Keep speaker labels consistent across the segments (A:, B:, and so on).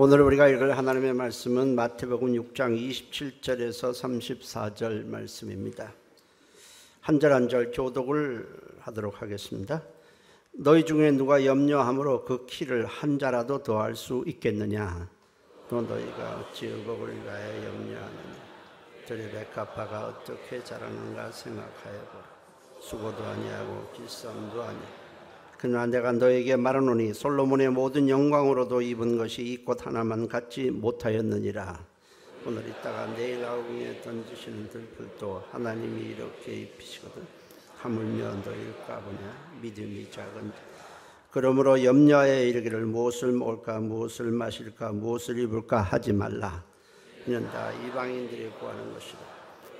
A: 오늘 우리가 읽을 하나님의 말씀은 마태복음 6장 27절에서 34절 말씀입니다. 한 절 한 절 교독을 하도록 하겠습니다. 너희 중에 누가 염려함으로 그 키를 한 자라도 더할 수 있겠느냐? 또 너희가 어찌 의복을 위하여 염려하느냐? 들의 백합화가 어떻게 자라는가 생각하여보라. 수고도 아니하고 길쌈도 아니하고. 그러나 내가 너에게 말하노니 솔로몬의 모든 영광으로도 입은 것이 이 꽃 하나만 갖지 못하였느니라. 오늘 있다가 내일 아궁이에 던지시는 들풀도 하나님이 이렇게 입히시거든 하물며 너희일까 보냐. 믿음이 작은 자. 그러므로 염려하여 이르기를 무엇을 먹을까 무엇을 마실까 무엇을 입을까 하지 말라. 이는 다 이방인들이 구하는 것이다.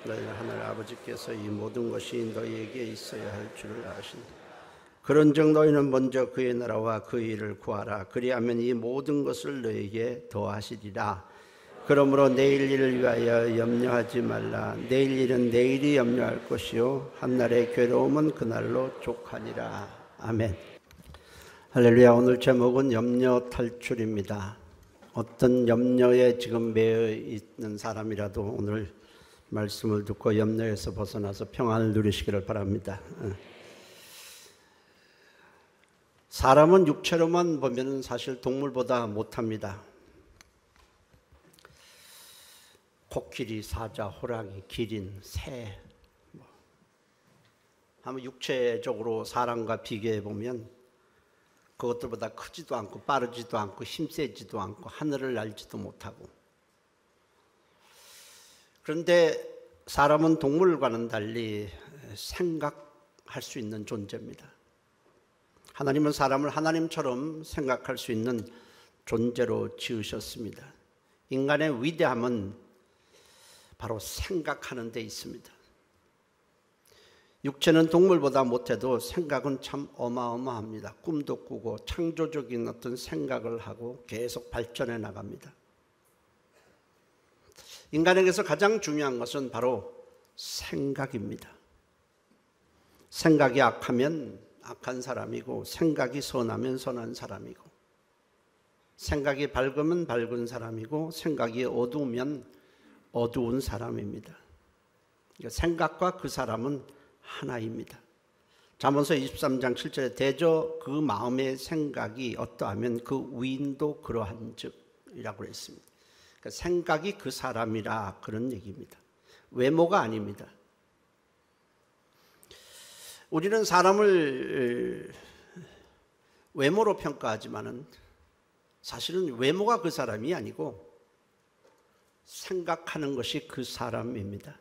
A: 너희는 하늘 아버지께서 이 모든 것이 너희에게 있어야 할 줄을 아신다. 그런즉 너희는 먼저 그의 나라와 그의 일을 구하라. 그리하면 이 모든 것을 너희에게 더하시리라. 그러므로 내일 일을 위하여 염려하지 말라. 내일 일은 내일이 염려할 것이요 한날의 괴로움은 그날로 족하니라. 아멘. 할렐루야. 오늘 제목은 염려 탈출입니다. 어떤 염려에 지금 매여 있는 사람이라도 오늘 말씀을 듣고 염려에서 벗어나서 평안을 누리시기를 바랍니다. 사람은 육체로만 보면 사실 동물보다 못합니다. 코끼리, 사자, 호랑이, 기린, 새 한번 육체적으로 사람과 비교해 보면 그것들보다 크지도 않고 빠르지도 않고 힘세지도 않고 하늘을 날지도 못하고. 그런데 사람은 동물과는 달리 생각할 수 있는 존재입니다. 하나님은 사람을 하나님처럼 생각할 수 있는 존재로 지으셨습니다. 인간의 위대함은 바로 생각하는 데 있습니다. 육체는 동물보다 못해도 생각은 참 어마어마합니다. 꿈도 꾸고 창조적인 어떤 생각을 하고 계속 발전해 나갑니다. 인간에게서 가장 중요한 것은 바로 생각입니다. 생각이 악하면 악한 사람이고 생각이 선하면 선한 사람이고 생각이 밝으면 밝은 사람이고 생각이 어두우면 어두운 사람입니다. 생각과 그 사람은 하나입니다. 잠언서 23장 7절에 대저 그 마음의 생각이 어떠하면 그 위인도 그러한즉 이라고 했습니다. 그러니까 생각이 그 사람이라 그런 얘기입니다. 외모가 아닙니다. 우리는 사람을 외모로 평가하지만은 사실은 외모가 그 사람이 아니고 생각하는 것이 그 사람입니다.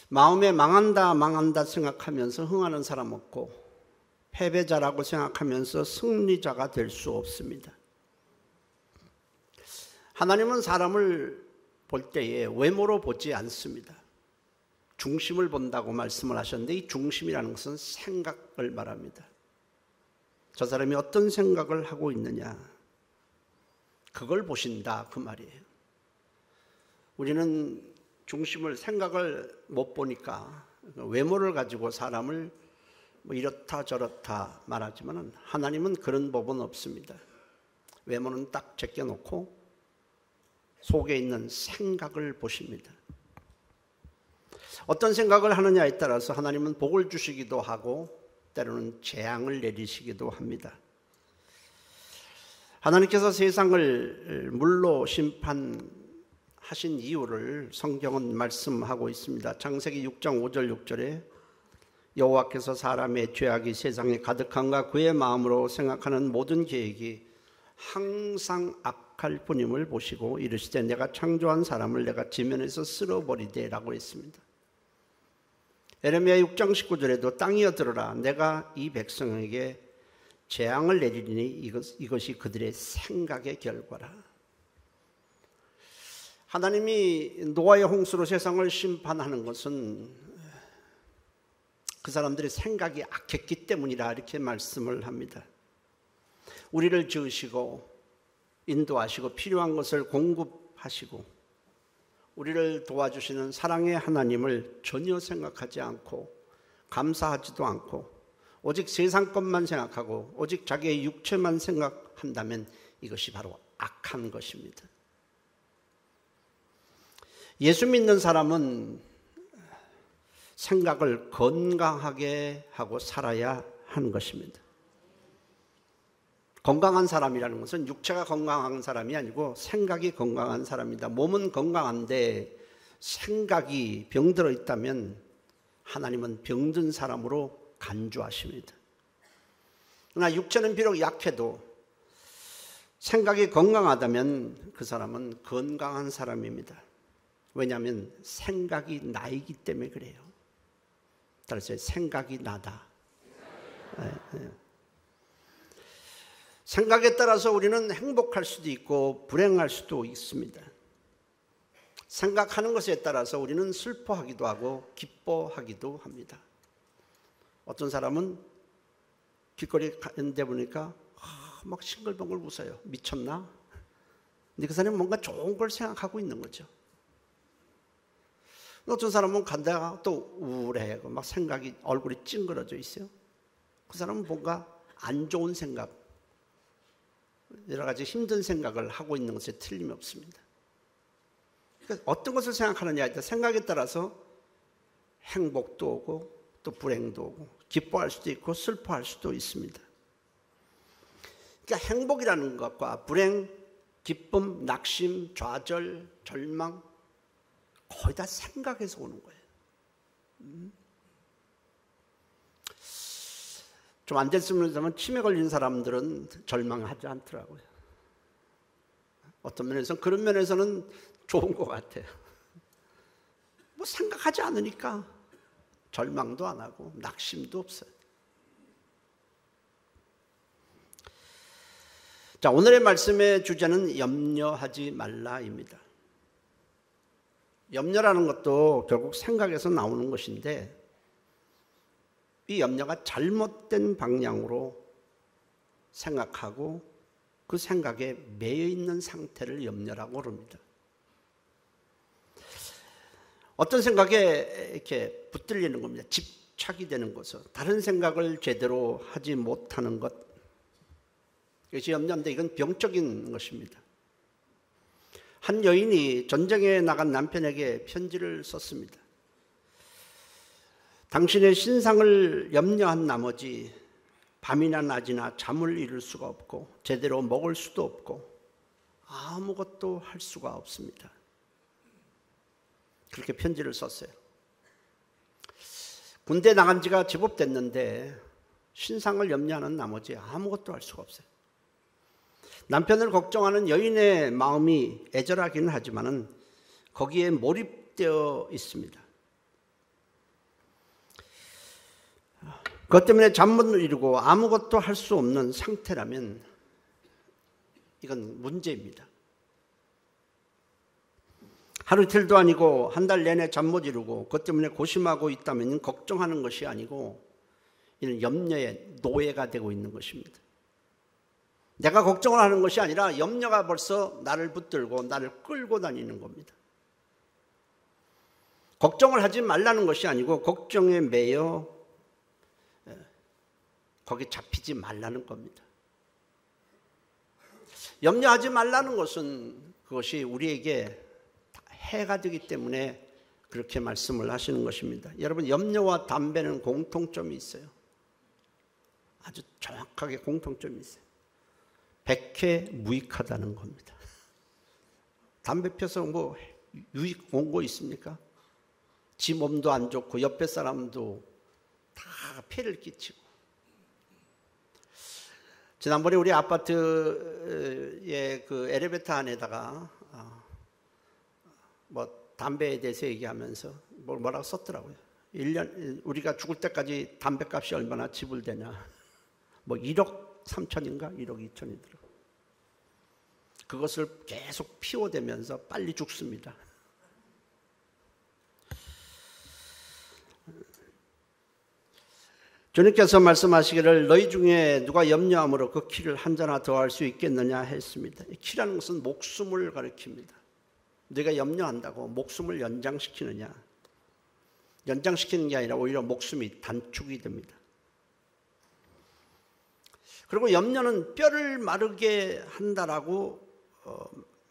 A: 마음에 망한다 생각하면서 흥하는 사람 없고 패배자라고 생각하면서 승리자가 될 수 없습니다. 하나님은 사람을 볼 때에 외모로 보지 않습니다. 중심을 본다고 말씀을 하셨는데 이 중심이라는 것은 생각을 말합니다. 저 사람이 어떤 생각을 하고 있느냐 그걸 보신다 그 말이에요. 우리는 중심을 생각을 못 보니까 외모를 가지고 사람을 뭐 이렇다 저렇다 말하지만 하나님은 그런 법은 없습니다. 외모는 딱 제껴놓고 속에 있는 생각을 보십니다. 어떤 생각을 하느냐에 따라서 하나님은 복을 주시기도 하고 때로는 재앙을 내리시기도 합니다. 하나님께서 세상을 물로 심판하신 이유를 성경은 말씀하고 있습니다. 창세기 6장 5절 6절에 여호와께서 사람의 죄악이 세상에 가득한가 그의 마음으로 생각하는 모든 계획이 항상 악할 뿐임을 보시고 이르시되 내가 창조한 사람을 내가 지면에서 쓸어버리되 라고 했습니다. 에레미야 6장 19절에도 땅이여 들으라 내가 이 백성에게 재앙을 내리리니 이것이 그들의 생각의 결과라. 하나님이 노아의 홍수로 세상을 심판하는 것은 그 사람들의 생각이 악했기 때문이라 이렇게 말씀을 합니다. 우리를 지으시고 인도하시고 필요한 것을 공급하시고 우리를 도와주시는 사랑의 하나님을 전혀 생각하지 않고 감사하지도 않고 오직 세상 것만 생각하고 오직 자기의 육체만 생각한다면 이것이 바로 악한 것입니다. 예수 믿는 사람은 생각을 건강하게 하고 살아야 하는 것입니다. 건강한 사람이라는 것은 육체가 건강한 사람이 아니고 생각이 건강한 사람이다. 몸은 건강한데 생각이 병들어 있다면 하나님은 병든 사람으로 간주하십니다. 그러나 육체는 비록 약해도 생각이 건강하다면 그 사람은 건강한 사람입니다. 왜냐하면 생각이 나이기 때문에 그래요. 따라서 생각이 나다. 생각에 따라서 우리는 행복할 수도 있고 불행할 수도 있습니다. 생각하는 것에 따라서 우리는 슬퍼하기도 하고 기뻐하기도 합니다. 어떤 사람은 길거리에 가는데 보니까 막 싱글벙글 웃어요. 미쳤나? 근데 그 사람은 뭔가 좋은 걸 생각하고 있는 거죠. 어떤 사람은 간다가 또 우울해하고 막 생각이 얼굴이 찡그러져 있어요. 그 사람은 뭔가 안 좋은 생각, 여러 가지 힘든 생각을 하고 있는 것에 틀림이 없습니다. 그러니까 어떤 것을 생각하느냐에 따라 생각에 따라서 행복도 오고 또 불행도 오고 기뻐할 수도 있고 슬퍼할 수도 있습니다. 그러니까 행복이라는 것과 불행, 기쁨, 낙심, 좌절, 절망 거의 다 생각에서 오는 거예요. 좀 안 됐으면 치매 걸린 사람들은 절망하지 않더라고요. 어떤 면에서는 그런 면에서는 좋은 것 같아요. 뭐 생각하지 않으니까 절망도 안 하고 낙심도 없어요. 자, 오늘의 말씀의 주제는 염려하지 말라입니다. 염려라는 것도 결국 생각에서 나오는 것인데 이 염려가 잘못된 방향으로 생각하고 그 생각에 매여 있는 상태를 염려라고 그럽니다. 어떤 생각에 이렇게 붙들리는 겁니다. 집착이 되는 것은 다른 생각을 제대로 하지 못하는 것. 이것이 염려인데 이건 병적인 것입니다. 한 여인이 전쟁에 나간 남편에게 편지를 썼습니다. 당신의 신상을 염려한 나머지 밤이나 낮이나 잠을 이룰 수가 없고 제대로 먹을 수도 없고 아무것도 할 수가 없습니다. 그렇게 편지를 썼어요. 군대 나간 지가 제법 됐는데 신상을 염려하는 나머지 아무것도 할 수가 없어요. 남편을 걱정하는 여인의 마음이 애절하기는 하지만은 거기에 몰입되어 있습니다. 그것 때문에 잠못 이루고 아무것도 할 수 없는 상태라면 이건 문제입니다. 하루 이틀도 아니고 한 달 내내 잠 못 이루고 그것 때문에 고심하고 있다면 걱정하는 것이 아니고 이는 염려의 노예가 되고 있는 것입니다. 내가 걱정을 하는 것이 아니라 염려가 벌써 나를 붙들고 나를 끌고 다니는 겁니다. 걱정을 하지 말라는 것이 아니고 걱정에 매여 거기 잡히지 말라는 겁니다. 염려하지 말라는 것은 그것이 우리에게 해가 되기 때문에 그렇게 말씀을 하시는 것입니다. 여러분, 염려와 담배는 공통점이 있어요. 아주 정확하게 공통점이 있어요. 백해무익하다는 겁니다. 담배 펴서 뭐 유익 온 거 있습니까? 지 몸도 안 좋고 옆에 사람도 다 폐를 끼치고. 지난번에 우리 아파트의 그 엘리베이터 안에다가 뭐 담배에 대해서 얘기하면서 뭐라고 썼더라고요. 1년 우리가 죽을 때까지 담배값이 얼마나 지불되냐. 뭐 1억 3천인가 1억 2천이더라고요. 그것을 계속 피워대면서 빨리 죽습니다. 주님께서 말씀하시기를 너희 중에 누가 염려함으로 그 키를 한 자나 더할 수 있겠느냐 했습니다. 이 키라는 것은 목숨을 가리킵니다. 네가 염려한다고 목숨을 연장시키느냐? 연장시키는 게 아니라 오히려 목숨이 단축이 됩니다. 그리고 염려는 뼈를 마르게 한다라고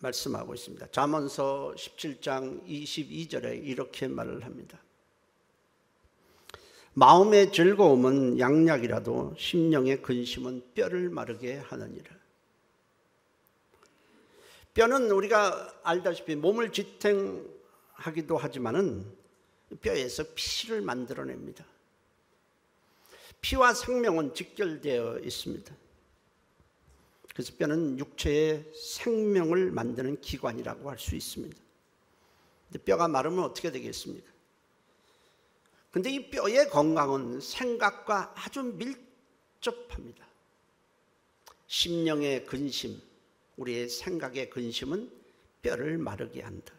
A: 말씀하고 있습니다. 잠언서 17장 22절에 이렇게 말을 합니다. 마음의 즐거움은 양약이라도 심령의 근심은 뼈를 마르게 하느니라. 뼈는 우리가 알다시피 몸을 지탱하기도 하지만은 뼈에서 피를 만들어냅니다. 피와 생명은 직결되어 있습니다. 그래서 뼈는 육체의 생명을 만드는 기관이라고 할 수 있습니다. 근데 뼈가 마르면 어떻게 되겠습니까? 근데 이 뼈의 건강은 생각과 아주 밀접합니다. 심령의 근심, 우리의 생각의 근심은 뼈를 마르게 한다.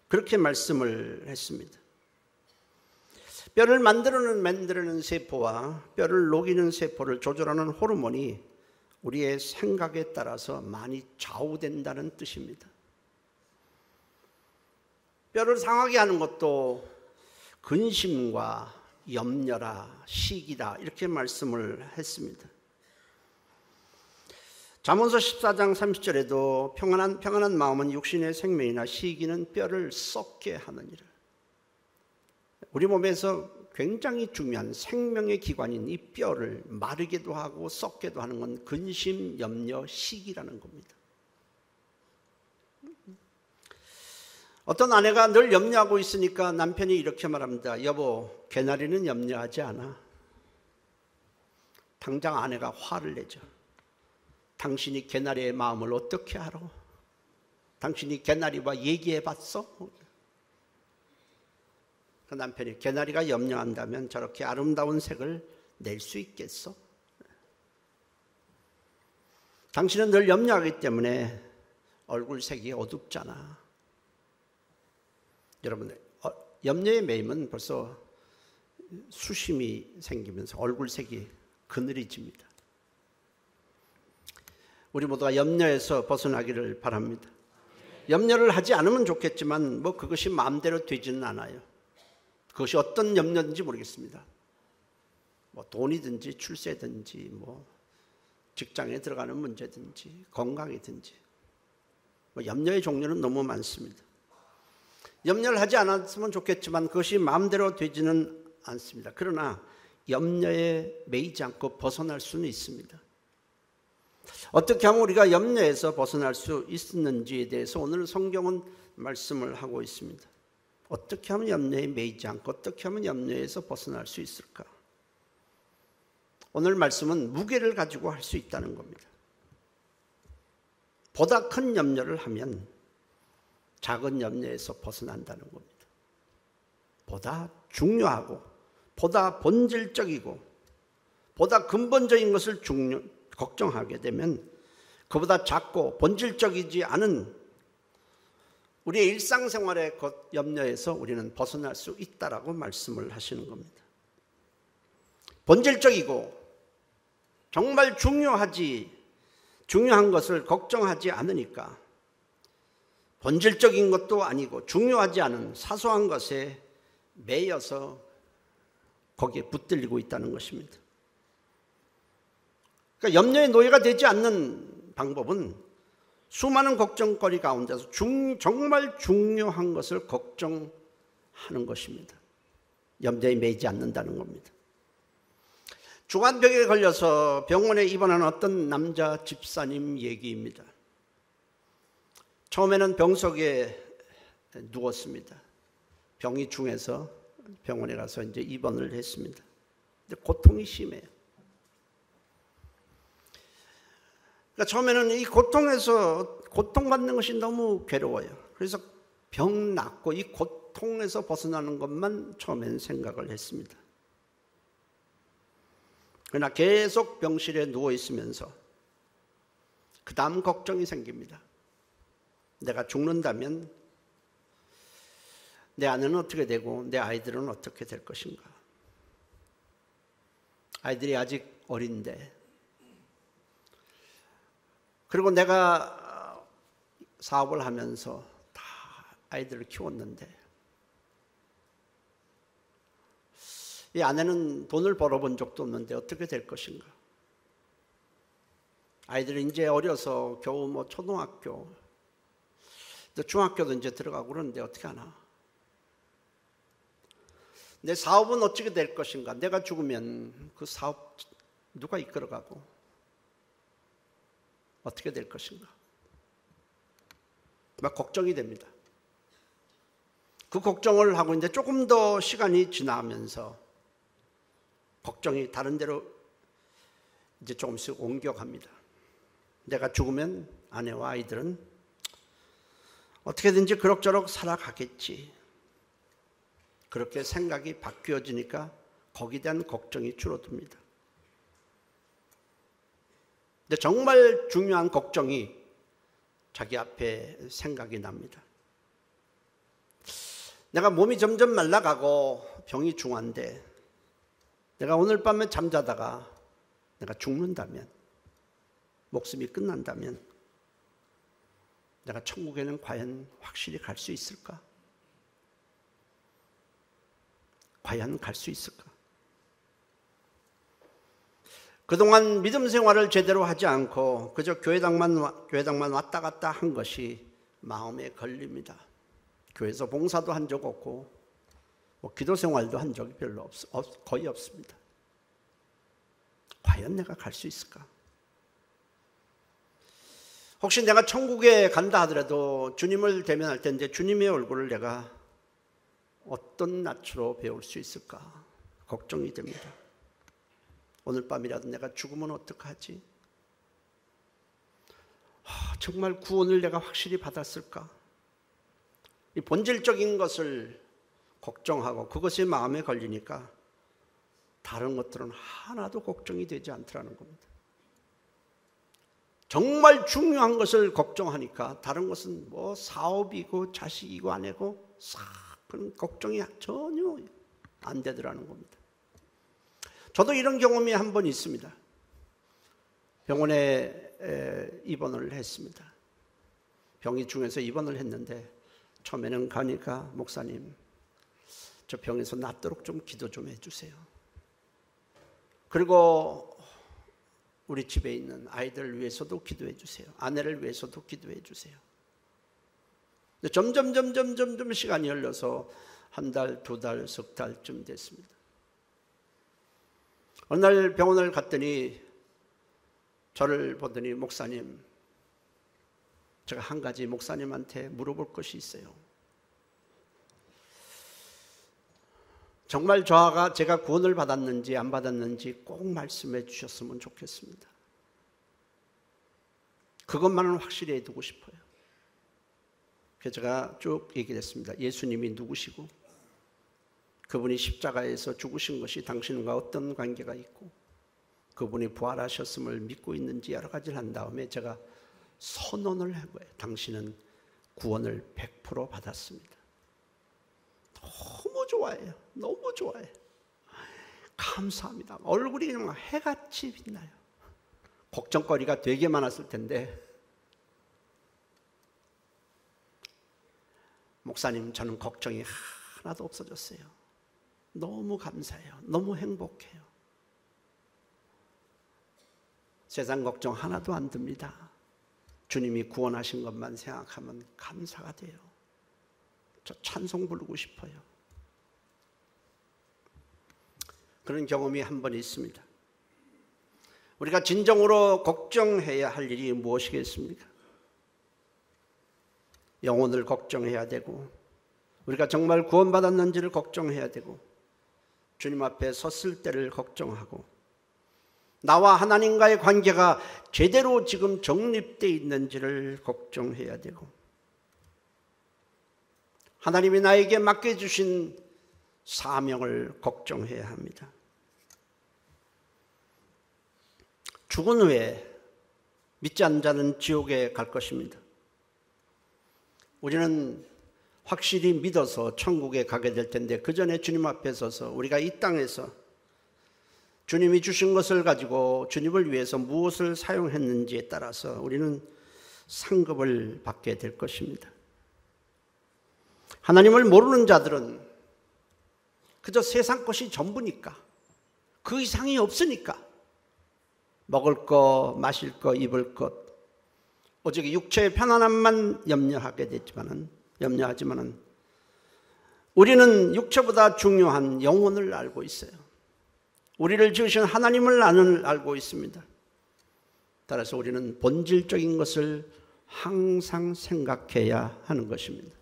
A: 그렇게 말씀을 했습니다. 뼈를 만들어내는 세포와 뼈를 녹이는 세포를 조절하는 호르몬이 우리의 생각에 따라서 많이 좌우된다는 뜻입니다. 뼈를 상하게 하는 것도 근심과 염려라, 시기라 이렇게 말씀을 했습니다. 잠언서 14장 30절에도 평안한 마음은 육신의 생명이나 시기는 뼈를 썩게 하느니라. 우리 몸에서 굉장히 중요한 생명의 기관인 이 뼈를 마르게도 하고 썩게도 하는 건 근심, 염려, 시기라는 겁니다. 어떤 아내가 늘 염려하고 있으니까 남편이 이렇게 말합니다. 여보, 개나리는 염려하지 않아. 당장 아내가 화를 내죠. 당신이 개나리의 마음을 어떻게 알아? 당신이 개나리와 얘기해봤어? 그 남편이 개나리가 염려한다면 저렇게 아름다운 색을 낼 수 있겠어? 당신은 늘 염려하기 때문에 얼굴색이 어둡잖아. 여러분, 염려에 매이면 벌써 수심이 생기면서 얼굴색이 그늘해집니다. 우리 모두가 염려에서 벗어나기를 바랍니다. 염려를 하지 않으면 좋겠지만 그것이 마음대로 되지는 않아요. 그것이 어떤 염려인지 모르겠습니다. 돈이든지 출세든지 직장에 들어가는 문제든지 건강이든지 염려의 종류는 너무 많습니다. 염려를 하지 않았으면 좋겠지만 그것이 마음대로 되지는 않습니다. 그러나 염려에 매이지 않고 벗어날 수는 있습니다. 어떻게 하면 우리가 염려에서 벗어날 수 있는지에 대해서 오늘 성경은 말씀을 하고 있습니다. 어떻게 하면 염려에 매이지 않고 어떻게 하면 염려에서 벗어날 수 있을까? 오늘 말씀은 무게를 가지고 할 수 있다는 겁니다. 보다 큰 염려를 하면 작은 염려에서 벗어난다는 겁니다. 보다 중요하고 보다 본질적이고 보다 근본적인 것을 걱정하게 되면 그보다 작고 본질적이지 않은 우리의 일상생활의 염려에서 우리는 벗어날 수 있다라고 말씀을 하시는 겁니다. 본질적이고 정말 중요한 것을 걱정하지 않으니까 본질적인 것도 아니고 중요하지 않은 사소한 것에 매여서 거기에 붙들리고 있다는 것입니다. 그러니까 염려의 노예가 되지 않는 방법은 수많은 걱정거리 가운데서 정말 중요한 것을 걱정하는 것입니다. 염려에 매이지 않는다는 겁니다. 중환병에 걸려서 병원에 입원한 어떤 남자 집사님 얘기입니다. 처음에는 병석에 누웠습니다. 병이 중해서 병원에 가서 이제 입원을 했습니다. 근데 고통이 심해요. 그러니까 처음에는 이 고통받는 것이 너무 괴로워요. 그래서 병 낫고 이 고통에서 벗어나는 것만 처음에는 생각을 했습니다. 그러나 계속 병실에 누워 있으면서 그 다음 걱정이 생깁니다. 내가 죽는다면 내 아내는 어떻게 되고 내 아이들은 어떻게 될 것인가? 아이들이 아직 어린데 그리고 내가 사업을 하면서 다 아이들을 키웠는데 이 아내는 돈을 벌어본 적도 없는데 어떻게 될 것인가? 아이들이 이제 어려서 겨우 뭐 초등학교, 중학교도 이제 들어가고 그러는데 어떻게 하나? 내 사업은 어떻게 될 것인가? 내가 죽으면 그 사업 누가 이끌어가고 어떻게 될 것인가? 막 걱정이 됩니다. 그 걱정을 하고 이제 조금 더 시간이 지나면서 걱정이 다른 데로 이제 조금씩 옮겨갑니다. 내가 죽으면 아내와 아이들은 어떻게든지 그럭저럭 살아가겠지. 그렇게 생각이 바뀌어지니까 거기에 대한 걱정이 줄어듭니다. 근데 정말 중요한 걱정이 자기 앞에 생각이 납니다. 내가 몸이 점점 말라가고 병이 중한데 내가 오늘 밤에 잠자다가 내가 죽는다면, 목숨이 끝난다면 내가 천국에는 과연 확실히 갈 수 있을까? 과연 갈 수 있을까? 그동안 믿음 생활을 제대로 하지 않고 그저 교회당만 왔다 갔다 한 것이 마음에 걸립니다. 교회에서 봉사도 한 적 없고 기도 생활도 한 적이 별로 거의 없습니다. 과연 내가 갈 수 있을까? 혹시 내가 천국에 간다 하더라도 주님을 대면할 때 이제 주님의 얼굴을 내가 어떤 낯으로 배울 수 있을까? 걱정이 됩니다. 오늘 밤이라도 내가 죽으면 어떡하지? 정말 구원을 내가 확실히 받았을까? 이 본질적인 것을 걱정하고 그것이 마음에 걸리니까 다른 것들은 하나도 걱정이 되지 않더라는 겁니다. 정말 중요한 것을 걱정하니까 다른 것은 뭐 사업이고 자식이고 아내고 그런 걱정이 전혀 안 되더라는 겁니다. 저도 이런 경험이 한 번 있습니다. 병원에 입원을 했습니다. 병이 중해서 입원을 했는데 처음에는 가니까 목사님, 저 병에서 낫도록 좀 기도 좀 해주세요. 그리고 우리 집에 있는 아이들을 위해서도 기도해 주세요. 아내를 위해서도 기도해 주세요. 점점 시간이 흘러서 한 달, 두 달, 석 달쯤 됐습니다. 어느 날 병원을 갔더니 저를 보더니 목사님, 제가 한 가지 목사님한테 물어볼 것이 있어요. 정말 제가 구원을 받았는지 안 받았는지 꼭 말씀해 주셨으면 좋겠습니다. 그것만은 확실히 해두고 싶어요. 그래서 제가 쭉 얘기를 했습니다. 예수님이 누구시고 그분이 십자가에서 죽으신 것이 당신과 어떤 관계가 있고 그분이 부활하셨음을 믿고 있는지 여러 가지를 한 다음에 제가 선언을 한 거예요. 당신은 구원을 100% 받았습니다. 너무 좋아해요. 너무 좋아해요. 감사합니다. 얼굴이 그냥 해같이 빛나요. 걱정거리가 되게 많았을 텐데 목사님, 저는 걱정이 하나도 없어졌어요. 너무 감사해요. 너무 행복해요. 세상 걱정 하나도 안 듭니다. 주님이 구원하신 것만 생각하면 감사가 돼요. 저 찬송 부르고 싶어요. 그런 경험이 한 번 있습니다. 우리가 진정으로 걱정해야 할 일이 무엇이겠습니까? 영혼을 걱정해야 되고 우리가 정말 구원받았는지를 걱정해야 되고 주님 앞에 섰을 때를 걱정하고 나와 하나님과의 관계가 제대로 지금 정립되어 있는지를 걱정해야 되고 하나님이 나에게 맡겨주신 사명을 걱정해야 합니다. 죽은 후에 믿지 않는 자는 지옥에 갈 것입니다. 우리는 확실히 믿어서 천국에 가게 될 텐데 그 전에 주님 앞에 서서 우리가 이 땅에서 주님이 주신 것을 가지고 주님을 위해서 무엇을 사용했는지에 따라서 우리는 상급을 받게 될 것입니다. 하나님을 모르는 자들은 그저 세상 것이 전부니까 그 이상이 없으니까 먹을 것, 마실 것, 입을 것, 오직 육체의 편안함만 염려하지만은 우리는 육체보다 중요한 영혼을 알고 있어요. 우리를 지으신 하나님을 알고 있습니다. 따라서 우리는 본질적인 것을 항상 생각해야 하는 것입니다.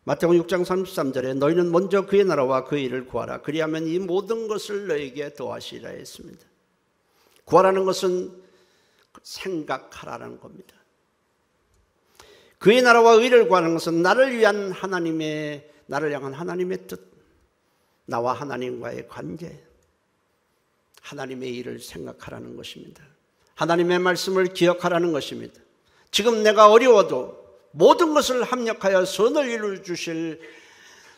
A: 마태복음 6장 33절에 너희는 먼저 그의 나라와 그의 일을 구하라. 그리하면 이 모든 것을 너에게 더하시리라 했습니다. 구하라는 것은 생각하라는 겁니다. 그의 나라와 의를 구하는 것은 나를 향한 하나님의 뜻, 나와 하나님과의 관계, 하나님의 일을 생각하라는 것입니다. 하나님의 말씀을 기억하라는 것입니다. 지금 내가 어려워도 모든 것을 합력하여 선을 이루어 주실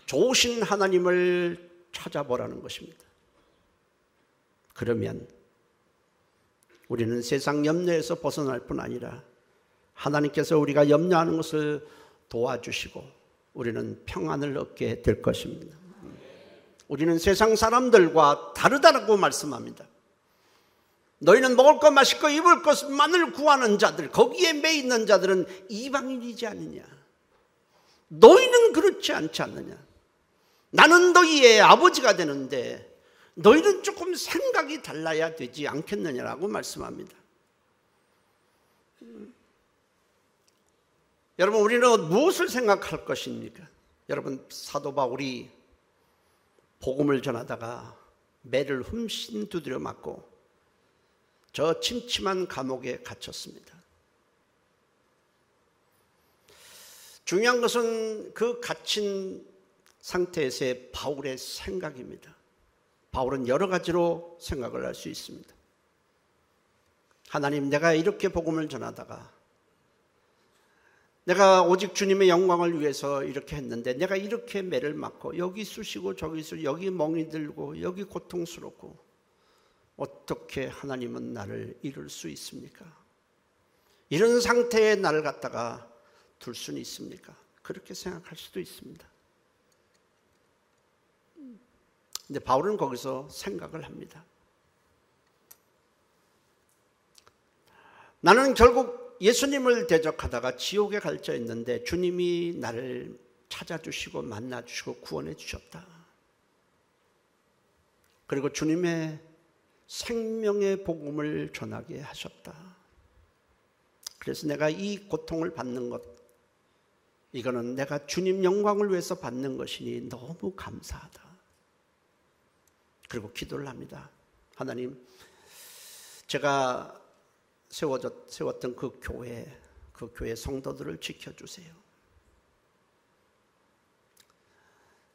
A: 좋으신 하나님을 찾아보라는 것입니다. 그러면 우리는 세상 염려에서 벗어날 뿐 아니라 하나님께서 우리가 염려하는 것을 도와주시고 우리는 평안을 얻게 될 것입니다. 우리는 세상 사람들과 다르다고 말씀합니다. 너희는 먹을 것, 마실 것, 입을 것만을 구하는 자들, 거기에 매 있는 자들은 이방인이지 않느냐. 너희는 그렇지 않지 않느냐. 나는 너희의 아버지가 되는데 너희는 조금 생각이 달라야 되지 않겠느냐라고 말씀합니다. 여러분, 우리는 무엇을 생각할 것입니까? 여러분, 사도 바울이 복음을 전하다가 매를 흠씬 두드려 맞고 저 침침한 감옥에 갇혔습니다. 중요한 것은 그 갇힌 상태에서의 바울의 생각입니다. 바울은 여러 가지로 생각을 할 수 있습니다. 하나님, 내가 이렇게 복음을 전하다가 내가 오직 주님의 영광을 위해서 이렇게 했는데 내가 이렇게 매를 맞고 여기 쑤시고 저기 쑤시고 여기 멍이 들고 여기 고통스럽고 어떻게 하나님은 나를 이룰 수 있습니까? 이런 상태에 나를 갖다가 둘 수는 있습니까? 그렇게 생각할 수도 있습니다. 근데 바울은 거기서 생각을 합니다. 나는 결국 예수님을 대적하다가 지옥에 갈 자였는데 주님이 나를 찾아주시고 만나주시고 구원해 주셨다. 그리고 주님의 생명의 복음을 전하게 하셨다. 그래서 내가 이 고통을 받는 것, 이거는 내가 주님 영광을 위해서 받는 것이니 너무 감사하다. 그리고 기도를 합니다. 하나님, 제가 세웠던 그 교회 성도들을 지켜주세요.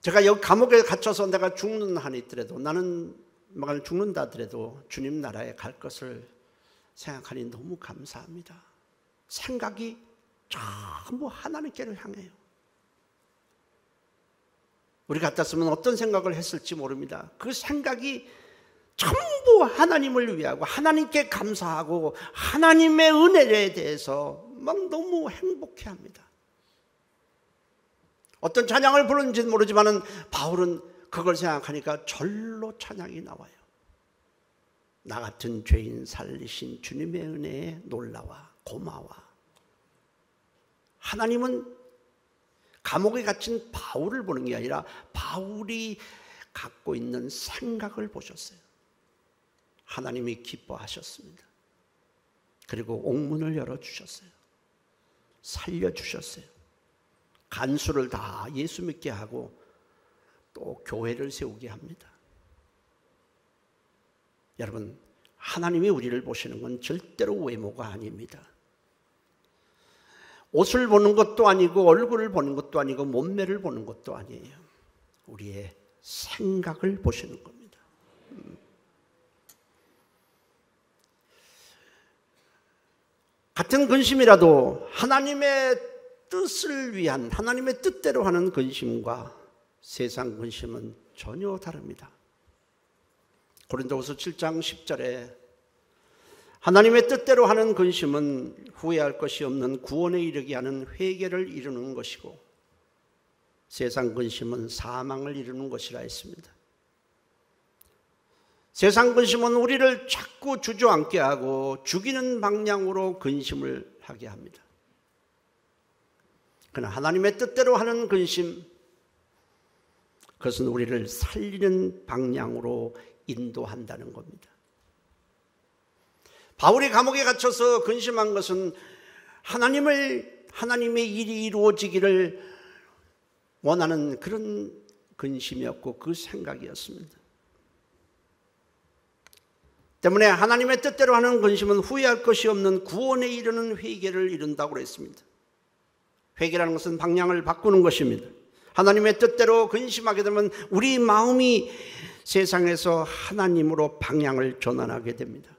A: 제가 여기 감옥에 갇혀서 내가 죽는 한이 있더라도, 나는 막 죽는다 하더라도 주님 나라에 갈 것을 생각하니 너무 감사합니다. 생각이 전부 하나님께를 향해요. 우리 같았으면 어떤 생각을 했을지 모릅니다. 그 생각이 전부 하나님을 위하고 하나님께 감사하고 하나님의 은혜에 대해서 막 너무 행복해합니다. 어떤 찬양을 부르는지는 모르지만 바울은 그걸 생각하니까 절로 찬양이 나와요. 나 같은 죄인 살리신 주님의 은혜에 놀라와 고마워. 하나님은 감옥에 갇힌 바울을 보는 게 아니라 바울이 갖고 있는 생각을 보셨어요. 하나님이 기뻐하셨습니다. 그리고 옥문을 열어주셨어요. 살려주셨어요. 간수를 다 예수 믿게 하고 또 교회를 세우게 합니다. 여러분, 하나님이 우리를 보시는 건 절대로 외모가 아닙니다. 옷을 보는 것도 아니고 얼굴을 보는 것도 아니고 몸매를 보는 것도 아니에요. 우리의 생각을 보시는 겁니다. 같은 근심이라도 하나님의 뜻을 위한, 하나님의 뜻대로 하는 근심과 세상 근심은 전혀 다릅니다. 고린도후서 7장 10절에 하나님의 뜻대로 하는 근심은 후회할 것이 없는 구원에 이르게 하는 회개를 이루는 것이고 세상 근심은 사망을 이루는 것이라 했습니다. 세상 근심은 우리를 자꾸 주저앉게 하고 죽이는 방향으로 근심을 하게 합니다. 그러나 하나님의 뜻대로 하는 근심, 그것은 우리를 살리는 방향으로 인도한다는 겁니다. 바울이 감옥에 갇혀서 근심한 것은 하나님의 일이 이루어지기를 원하는 그런 근심이었고 그 생각이었습니다. 때문에 하나님의 뜻대로 하는 근심은 후회할 것이 없는 구원에 이르는 회개를 이룬다고 그랬습니다. 회개라는 것은 방향을 바꾸는 것입니다. 하나님의 뜻대로 근심하게 되면 우리 마음이 세상에서 하나님으로 방향을 전환하게 됩니다.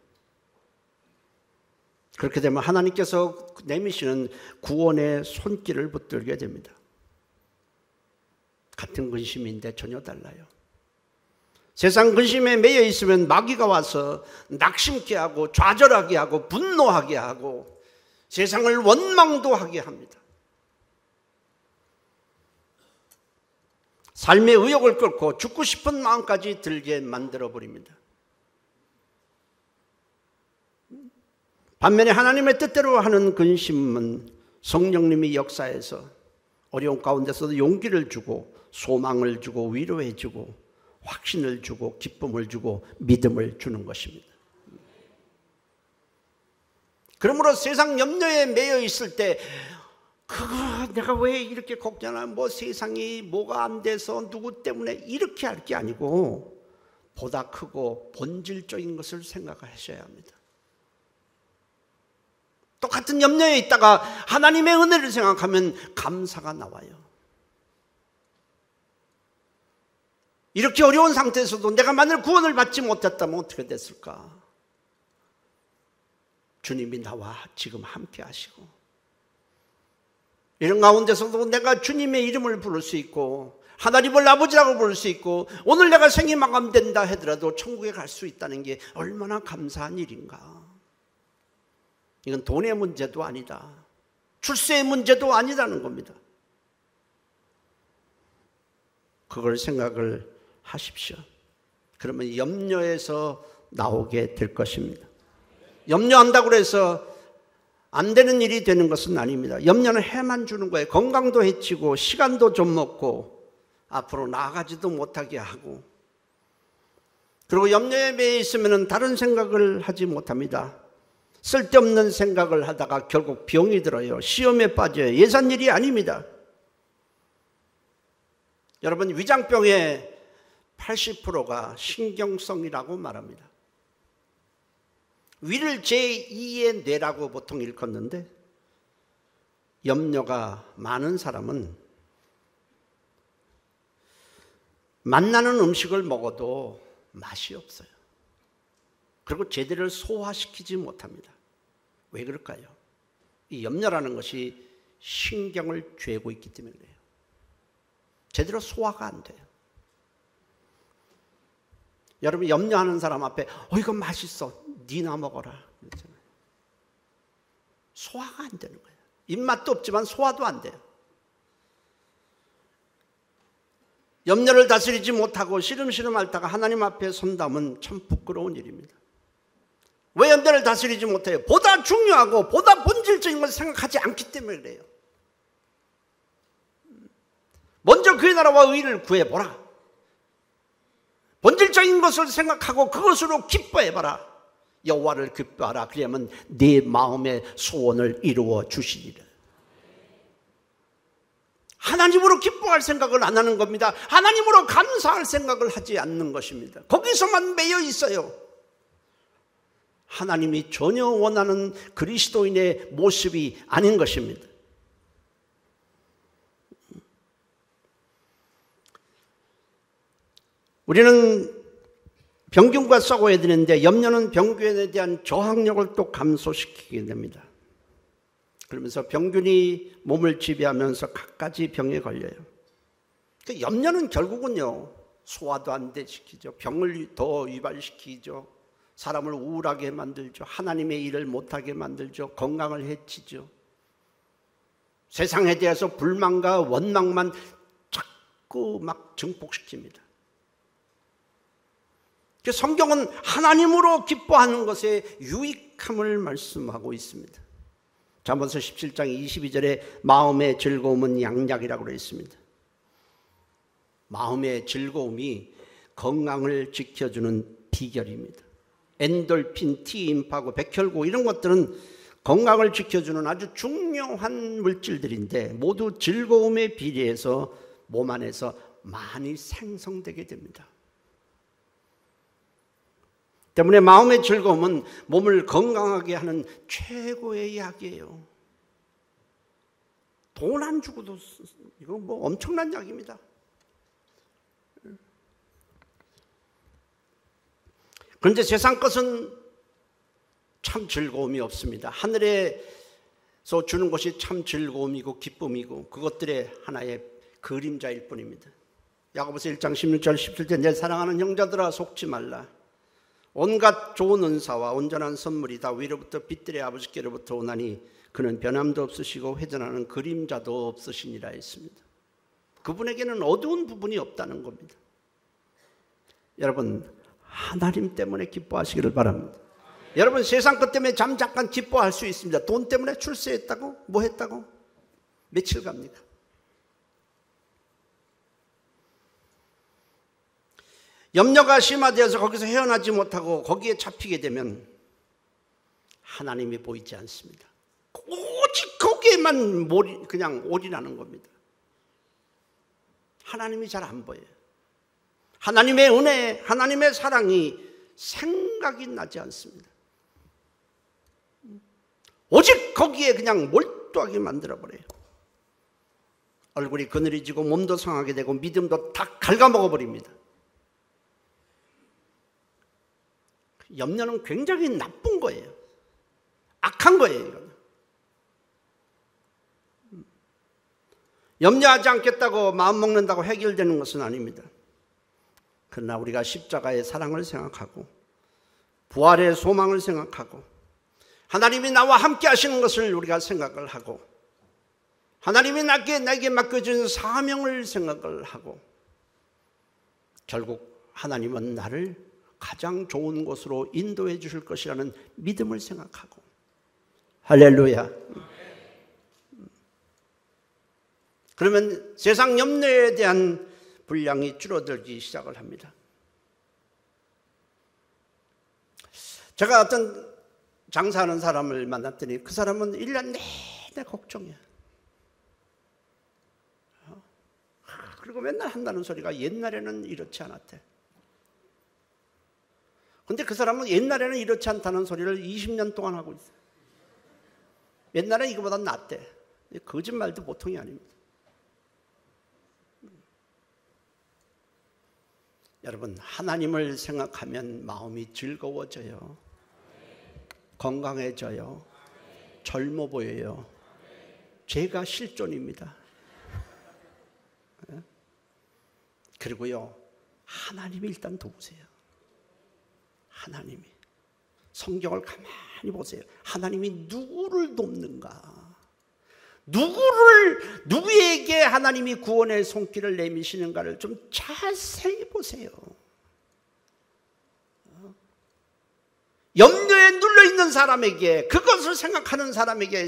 A: 그렇게 되면 하나님께서 내미시는 구원의 손길을 붙들게 됩니다. 같은 근심인데 전혀 달라요. 세상 근심에 매여 있으면 마귀가 와서 낙심케 하고 좌절하게 하고 분노하게 하고 세상을 원망도 하게 합니다. 삶의 의욕을 끌고 죽고 싶은 마음까지 들게 만들어버립니다. 반면에 하나님의 뜻대로 하는 근심은 성령님이 역사해서 어려운 가운데서도 용기를 주고 소망을 주고 위로해 주고 확신을 주고 기쁨을 주고 믿음을 주는 것입니다. 그러므로 세상 염려에 매여 있을 때 내가 왜 이렇게 걱정하나, 세상이 뭐가 안 돼서 누구 때문에 이렇게 할 게 아니고 보다 크고 본질적인 것을 생각하셔야 합니다. 똑같은 염려에 있다가 하나님의 은혜를 생각하면 감사가 나와요. 이렇게 어려운 상태에서도 내가 만일 구원을 받지 못했다면 어떻게 됐을까? 주님이 나와 지금 함께 하시고, 이런 가운데서도 내가 주님의 이름을 부를 수 있고 하나님을 아버지라고 부를 수 있고 오늘 내가 생이 마감된다 하더라도 천국에 갈 수 있다는 게 얼마나 감사한 일인가. 이건 돈의 문제도 아니다, 출세의 문제도 아니라는 겁니다. 그걸 생각을 하십시오. 그러면 염려에서 나오게 될 것입니다. 염려한다고 해서 안 되는 일이 되는 것은 아닙니다. 염려는 해만 주는 거예요. 건강도 해치고 시간도 좀 먹고 앞으로 나아가지도 못하게 하고, 그리고 염려에 매여 있으면 다른 생각을 하지 못합니다. 쓸데없는 생각을 하다가 결국 병이 들어요. 시험에 빠져요. 예산 일이 아닙니다. 여러분, 위장병의 80%가 신경성이라고 말합니다. 위를 제2의 뇌라고 보통 일컫는데, 염려가 많은 사람은 맛나는 음식을 먹어도 맛이 없어요. 그리고 제대로 소화시키지 못합니다. 왜 그럴까요? 이 염려라는 것이 신경을 쬐고 있기 때문에 그래요. 제대로 소화가 안 돼요. 여러분, 염려하는 사람 앞에 이거 맛있어, 니나 먹어라 그랬잖아요. 소화가 안 되는 거예요. 입맛도 없지만 소화도 안 돼요. 염려를 다스리지 못하고 시름시름 앓다가 하나님 앞에 선담은 참 부끄러운 일입니다. 왜 염려를 다스리지 못해요? 보다 중요하고 보다 본질적인 것을 생각하지 않기 때문에 그래요. 먼저 그의 나라와 의를 구해보라. 본질적인 것을 생각하고 그것으로 기뻐해봐라. 여호와를 기뻐하라. 그러면 네 마음의 소원을 이루어 주시리라. 하나님으로 기뻐할 생각을 안 하는 겁니다. 하나님으로 감사할 생각을 하지 않는 것입니다. 거기서만 매여 있어요. 하나님이 전혀 원하는 그리스도인의 모습이 아닌 것입니다. 우리는 병균과 싸워야 되는데 염려는 병균에 대한 저항력을 또 감소시키게 됩니다. 그러면서 병균이 몸을 지배하면서 갖가지 병에 걸려요. 그러니까 염려는 결국은요, 소화도 안 돼 시키죠. 병을 더 유발시키죠. 사람을 우울하게 만들죠. 하나님의 일을 못하게 만들죠. 건강을 해치죠. 세상에 대해서 불만과 원망만 자꾸 막 증폭시킵니다. 성경은 하나님으로 기뻐하는 것의 유익함을 말씀하고 있습니다. 잠언서 17장 22절에 마음의 즐거움은 양약이라고 되어 있습니다. 마음의 즐거움이 건강을 지켜주는 비결입니다. 엔돌핀, T임파고 백혈구 이런 것들은 건강을 지켜주는 아주 중요한 물질들인데 모두 즐거움에 비례해서 몸 안에서 많이 생성되게 됩니다. 때문에 마음의 즐거움은 몸을 건강하게 하는 최고의 약이에요. 돈 안 주고도 이거 뭐 엄청난 약입니다. 그런데 세상 것은 참 즐거움이 없습니다. 하늘에서 주는 것이 참 즐거움이고 기쁨이고 그것들의 하나의 그림자일 뿐입니다. 야고보서 1장 16절 17절 내 사랑하는 형제들아 속지 말라. 온갖 좋은 은사와 온전한 선물이 다 위로부터 빛들의 아버지께로부터 오나니 그는 변함도 없으시고 회전하는 그림자도 없으시니라 했습니다. 그분에게는 어두운 부분이 없다는 겁니다. 여러분 하나님 때문에 기뻐하시기를 바랍니다. 여러분 세상 것 때문에 잠깐 기뻐할 수 있습니다. 돈 때문에 출세했다고? 뭐 했다고? 며칠 갑니까? 염려가 심화되어서 거기서 헤어나지 못하고 거기에 잡히게 되면 하나님이 보이지 않습니다. 오직 거기에만 그냥 올인하는 겁니다. 하나님이 잘 안 보여요. 하나님의 은혜, 하나님의 사랑이 생각이 나지 않습니다. 오직 거기에 그냥 몰두하게 만들어버려요. 얼굴이 그늘이지고 몸도 상하게 되고 믿음도 다 갉아먹어버립니다. 염려는 굉장히 나쁜 거예요. 악한 거예요. 이건. 염려하지 않겠다고 마음먹는다고 해결되는 것은 아닙니다. 그러나 우리가 십자가의 사랑을 생각하고 부활의 소망을 생각하고 하나님이 나와 함께 하시는 것을 우리가 생각을 하고 하나님이 내게 맡겨준 사명을 생각을 하고 결국 하나님은 나를 가장 좋은 곳으로 인도해 주실 것이라는 믿음을 생각하고 할렐루야. 그러면 세상 염려에 대한 분량이 줄어들기 시작을 합니다. 제가 어떤 장사하는 사람을 만났더니 그 사람은 1년 내내 걱정이야. 그리고 맨날 한다는 소리가 옛날에는 이렇지 않았대. 근데 그 사람은 옛날에는 이렇지 않다는 소리를 20년 동안 하고 있어요. 옛날에는 이거보다 낫대. 거짓말도 보통이 아닙니다. 여러분 하나님을 생각하면 마음이 즐거워져요. 건강해져요. 젊어 보여요. 죄가 실존입니다. 그리고요 하나님이 일단 도우세요. 하나님이 성경을 가만히 보세요. 하나님이 누구를 돕는가? 누구에게 하나님이 구원의 손길을 내미시는가를 좀 자세히 보세요. 염려에 눌려있는 사람에게, 그것을 생각하는 사람에게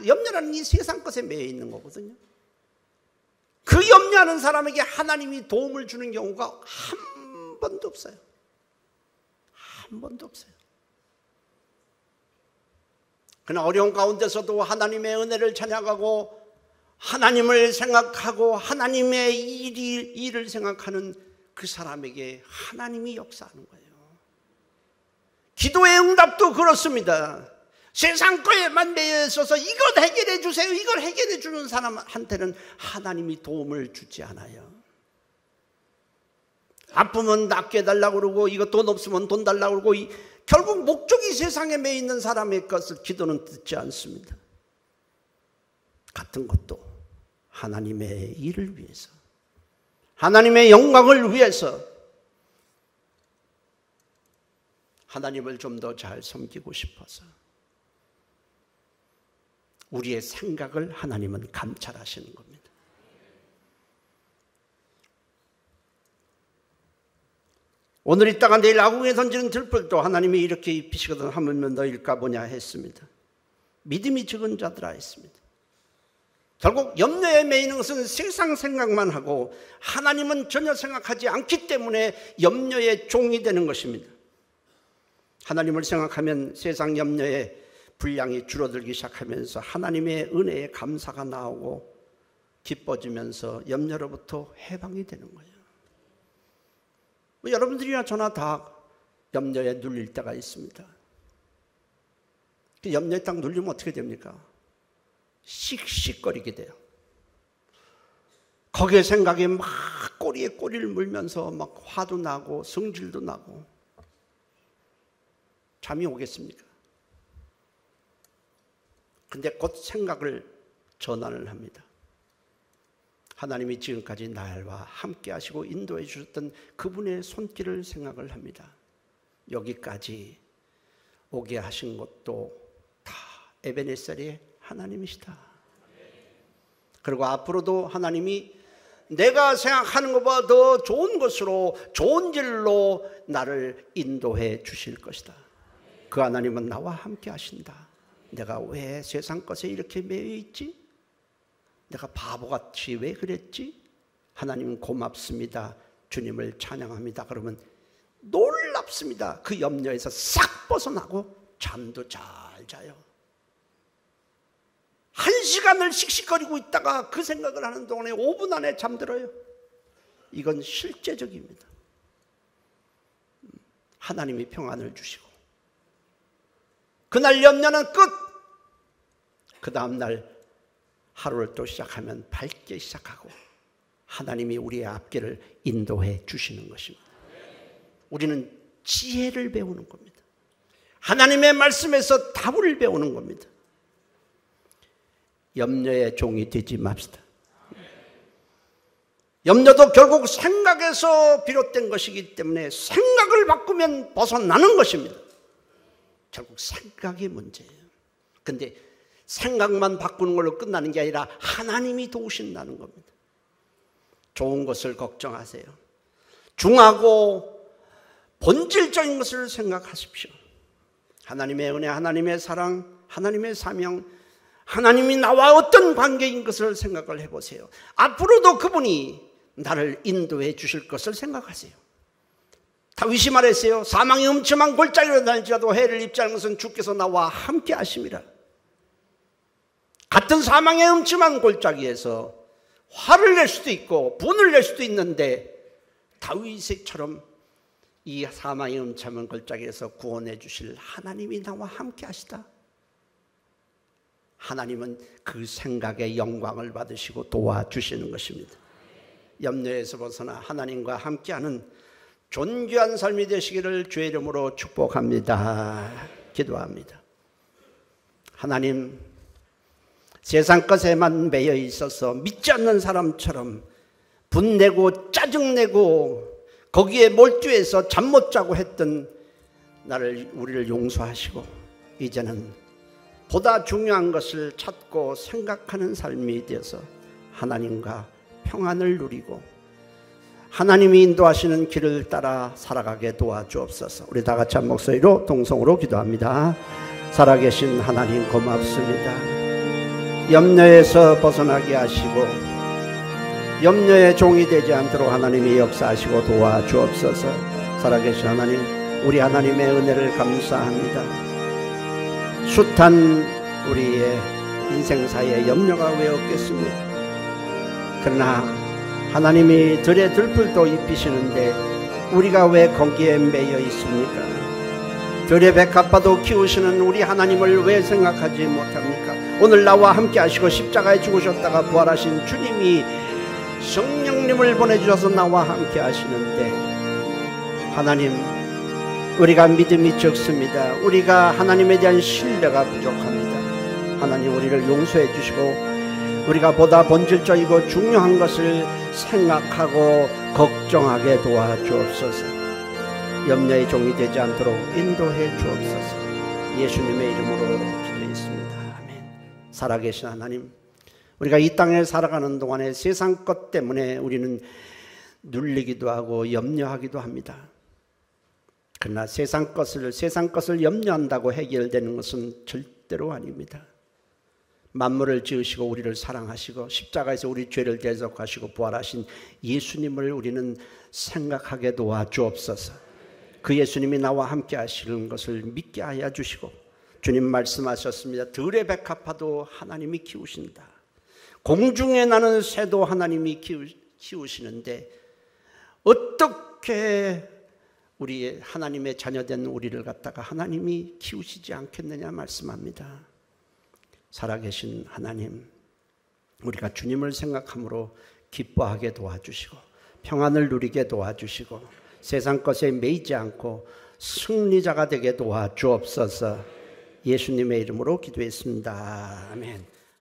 A: 염려라는 이 세상 것에 매여 있는 거거든요. 그 염려하는 사람에게 하나님이 도움을 주는 경우가 한 번도 없어요. 한 번도 없어요. 그러나 어려운 가운데서도 하나님의 은혜를 찬양하고 하나님을 생각하고 하나님의 일을 생각하는 그 사람에게 하나님이 역사하는 거예요. 기도의 응답도 그렇습니다. 세상 거에만 매여 있어서 이것 해결해 주세요, 이걸 해결해 주는 사람한테는 하나님이 도움을 주지 않아요. 아프면 낫게 해달라고 그러고 이거 돈 없으면 돈 달라고 그러고 결국 목적이 세상에 매여 있는 사람의 것을 기도는 듣지 않습니다. 같은 것도 하나님의 일을 위해서, 하나님의 영광을 위해서 하나님을 좀 더 잘 섬기고 싶어서 우리의 생각을 하나님은 감찰하시는 겁니다. 오늘 있다가 내일 아궁이에 던지는 들풀도 하나님이 이렇게 입히시거든 하물며 너일까 보냐 했습니다. 믿음이 적은 자들아 했습니다. 결국 염려에 매이는 것은 세상 생각만 하고 하나님은 전혀 생각하지 않기 때문에 염려의 종이 되는 것입니다. 하나님을 생각하면 세상 염려의 분량이 줄어들기 시작하면서 하나님의 은혜에 감사가 나오고 기뻐지면서 염려로부터 해방이 되는 거예요. 여러분들이나 저나 다 염려에 눌릴 때가 있습니다. 그 염려에 딱 눌리면 어떻게 됩니까? 씩씩거리게 돼요. 거기에 생각이 막 꼬리에 꼬리를 물면서 막 화도 나고 성질도 나고 잠이 오겠습니까? 근데 곧 생각을 전환을 합니다. 하나님이 지금까지 나와 함께 하시고 인도해 주셨던 그분의 손길을 생각을 합니다. 여기까지 오게 하신 것도 다 에베네셀의 하나님이시다. 그리고 앞으로도 하나님이 내가 생각하는 것보다 더 좋은 것으로 좋은 길로 나를 인도해 주실 것이다. 그 하나님은 나와 함께 하신다. 내가 왜 세상 것에 이렇게 매여 있지? 내가 바보같이 왜 그랬지? 하나님 고맙습니다. 주님을 찬양합니다. 그러면 놀랍습니다. 그 염려에서 싹 벗어나고 잠도 잘 자요. 1시간을 씩씩거리고 있다가 그 생각을 하는 동안에 5분 안에 잠들어요. 이건 실제적입니다. 하나님이 평안을 주시고 그날 염려는 끝. 그 다음날 하루를 또 시작하면 밝게 시작하고 하나님이 우리의 앞길을 인도해 주시는 것입니다. 우리는 지혜를 배우는 겁니다. 하나님의 말씀에서 답을 배우는 겁니다. 염려의 종이 되지 맙시다. 염려도 결국 생각에서 비롯된 것이기 때문에 생각을 바꾸면 벗어나는 것입니다. 결국 생각이 문제예요. 근데 생각만 바꾸는 걸로 끝나는 게 아니라 하나님이 도우신다는 겁니다. 좋은 것을 걱정하세요. 중하고 본질적인 것을 생각하십시오. 하나님의 은혜, 하나님의 사랑, 하나님의 사명, 하나님이 나와 어떤 관계인 것을 생각을 해보세요. 앞으로도 그분이 나를 인도해 주실 것을 생각하세요. 다윗이 말했어요. 사망의 음침한 골짜기로 다닐지라도 해를 입지 않은 것은 주께서 나와 함께 하심이라. 같은 사망의 음침한 골짜기에서 화를 낼 수도 있고 분을 낼 수도 있는데 다윗처럼 이 사망의 음침한 골짜기에서 구원해 주실 하나님이 나와 함께 하시다. 하나님은 그 생각에 영광을 받으시고 도와주시는 것입니다. 염려에서 벗어나 하나님과 함께하는 존귀한 삶이 되시기를 주의 이름으로 축복합니다. 기도합니다. 하나님, 세상 것에만 매여 있어서 믿지 않는 사람처럼 분내고 짜증내고 거기에 몰두해서 잠 못 자고 했던 우리를 용서하시고 이제는 보다 중요한 것을 찾고 생각하는 삶이 되어서 하나님과 평안을 누리고 하나님이 인도하시는 길을 따라 살아가게 도와주옵소서. 우리 다 같이 한 목소리로 동성으로 기도합니다. 살아계신 하나님 고맙습니다. 염려에서 벗어나게 하시고 염려의 종이 되지 않도록 하나님이 역사하시고 도와주옵소서. 살아계신 하나님, 우리 하나님의 은혜를 감사합니다. 숱한 우리의 인생사에 염려가 왜 없겠습니까? 그러나 하나님이 들의 들풀도 입히시는데 우리가 왜 거기에 매여 있습니까? 들의 백합화도 키우시는 우리 하나님을 왜 생각하지 못합니까? 오늘 나와 함께 하시고 십자가에 죽으셨다가 부활하신 주님이 성령님을 보내주셔서 나와 함께 하시는데 하나님, 우리가 믿음이 적습니다. 우리가 하나님에 대한 신뢰가 부족합니다. 하나님, 우리를 용서해 주시고 우리가 보다 본질적이고 중요한 것을 생각하고 걱정하게 도와주옵소서. 염려의 종이 되지 않도록 인도해 주옵소서. 예수님의 이름으로 기도했습니다. 아멘. 살아계신 하나님, 우리가 이 땅에 살아가는 동안에 세상 것 때문에 우리는 눌리기도 하고 염려하기도 합니다. 그러나 세상 것을 염려한다고 해결되는 것은 절대로 아닙니다. 만물을 지으시고 우리를 사랑하시고 십자가에서 우리 죄를 대속하시고 부활하신 예수님을 우리는 생각하게 도와주옵소서. 그 예수님이 나와 함께 하시는 것을 믿게 하여 주시고, 주님 말씀하셨습니다. 들의 백합화도 하나님이 키우신다. 공중에 나는 새도 하나님이 키우시는데 어떻게 우리 하나님의 자녀된 우리를 갖다가 하나님이 키우시지 않겠느냐 말씀합니다. 살아계신 하나님, 우리가 주님을 생각함으로 기뻐하게 도와주시고 평안을 누리게 도와주시고 세상 것에 매이지 않고 승리자가 되게 도와주옵소서. 예수님의 이름으로 기도했습니다. 아멘.